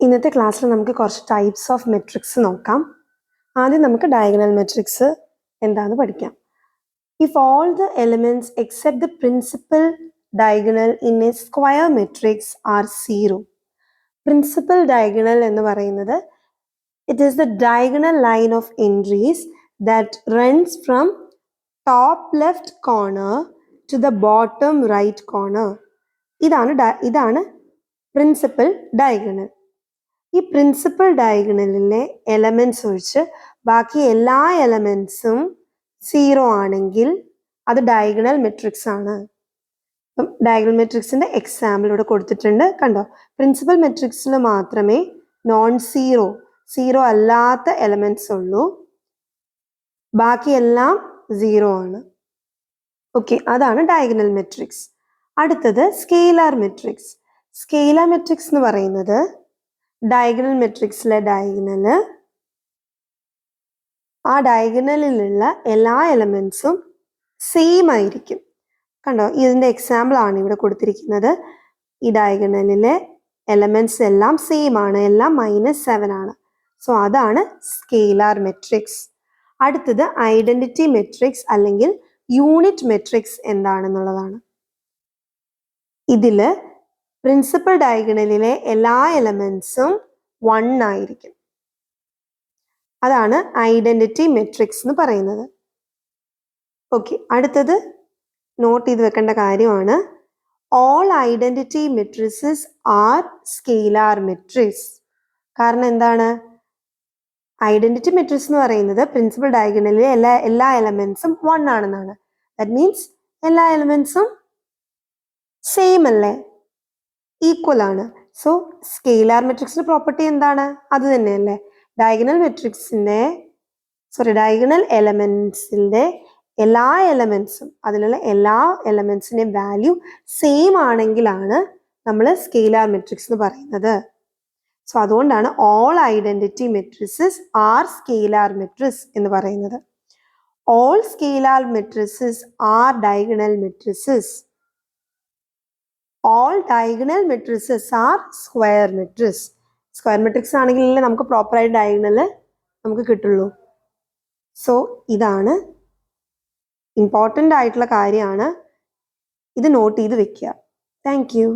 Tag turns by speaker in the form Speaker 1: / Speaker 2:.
Speaker 1: ഇന്നത്തെ ക്ലാസ്സിൽ നമുക്ക് കുറച്ച് ടൈപ്സ് ഓഫ് മെട്രിക്സ് നോക്കാം. ആദ്യം നമുക്ക് ഡയഗണൽ മെട്രിക്സ് എന്താണെന്ന് പഠിക്കാം. If all the elements except the principal diagonal in a square matrix are zero. Principal diagonal എന്ന് പറയുന്നത് it is the diagonal line of entries that runs from top left corner to the bottom right corner. ഇതാണ് principal diagonal. ഈ principal ഡയഗണലിലെ elements ഒഴിച്ച് ബാക്കി എല്ലാ എലമെന്റ്സും zero ആണെങ്കിൽ അത് ഡയഗണൽ മെട്രിക്സ് ആണ്. അപ്പം ഡയഗണൽ മെട്രിക്സിന്റെ എക്സാമ്പിൾ ഇവിടെ കൊടുത്തിട്ടുണ്ട്, കണ്ടോ. പ്രിൻസിപ്പൽ മെട്രിക്സിൽ മാത്രമേ നോൺ സീറോ അല്ലാത്ത എലമെന്റ്സ് ഉള്ളൂ, ബാക്കിയെല്ലാം സീറോ ആണ്. ഓക്കെ, അതാണ് ഡയഗണൽ മെട്രിക്സ്. അടുത്തത് സ്കെയിലാർ മെട്രിക്സ്. സ്കെയിലാർ മെട്രിക്സ് എന്ന് പറയുന്നത് ഡയഗണൽ മെട്രിക്സിലെ ഡയഗണല്, ആ ഡയഗണലിലുള്ള എല്ലാ എലമെന്റ്സും സെയിം ആയിരിക്കും. കണ്ടോ, ഇതിന്റെ എക്സാമ്പിൾ ആണ് ഇവിടെ കൊടുത്തിരിക്കുന്നത്. ഈ ഡയഗണലിലെ എലമെന്റ്സ് എല്ലാം സെയിം ആണ്, എല്ലാം -7 ആണ്. സോ അതാണ് സ്കെയിലാർ മെട്രിക്സ്. അടുത്തത് ഐഡന്റിറ്റി മെട്രിക്സ് അല്ലെങ്കിൽ യൂണിറ്റ് മെട്രിക്സ് എന്താണെന്നുള്ളതാണ്. ഇതില് പ്രിൻസിപ്പൽ ഡയഗണലിലെ എല്ലാ എലമെന്റ്സും 1 ആയിരിക്കും. അതാണ് ഐഡന്റിറ്റി മെട്രിക്സ് എന്ന് പറയുന്നത്. ഓക്കെ, അടുത്തത് നോട്ട് ചെയ്ത് വെക്കേണ്ട കാര്യമാണ്, all identity matrices are scalar matrix. കാരണം എന്താണ്, ഐഡന്റിറ്റി മെട്രിക്സ് എന്ന് പറയുന്നത് പ്രിൻസിപ്പൽ ഡയഗണലിലെ എല്ലാ എലമെന്റ്സും 1 ആണെന്നാണ്. ദാറ്റ് മീൻസ് എല്ലാ എലമെന്റ്സും സെയിം അല്ലേ, ഈക്വൽ ആണ്. സോ സ്കെയിലാർ മെട്രിക്സിന്റെ പ്രോപ്പർട്ടി എന്താണ്, അത് തന്നെയല്ലേ. ഡയഗണൽ എലമെന്റ്സിന്റെ എല്ലാ എലമെന്റ്സും, അതിലുള്ള എല്ലാ എലമെന്റ്സിന്റെയും വാല്യൂ സെയിം ആണെങ്കിലാണ് നമ്മൾ സ്കെയിലാർ മെട്രിക്സ് എന്ന് പറയുന്നത്. സോ അതുകൊണ്ടാണ് all identity matrices are scalar matrix എന്ന് പറയുന്നത്. All scalar matrices are diagonal matrices. All diagonal matrices are square matrix. Square matrix ആണെങ്കിലല്ലേ നമുക്ക് പ്രോപ്പറായിട്ട് ഡയഗണൽ നമുക്ക് കിട്ടുള്ളൂ. സോ ഇതാണ് ഇമ്പോർട്ടൻ്റ് ആയിട്ടുള്ള കാര്യമാണ്, ഇത് നോട്ട് ചെയ്ത് വെക്കുക. Thank you.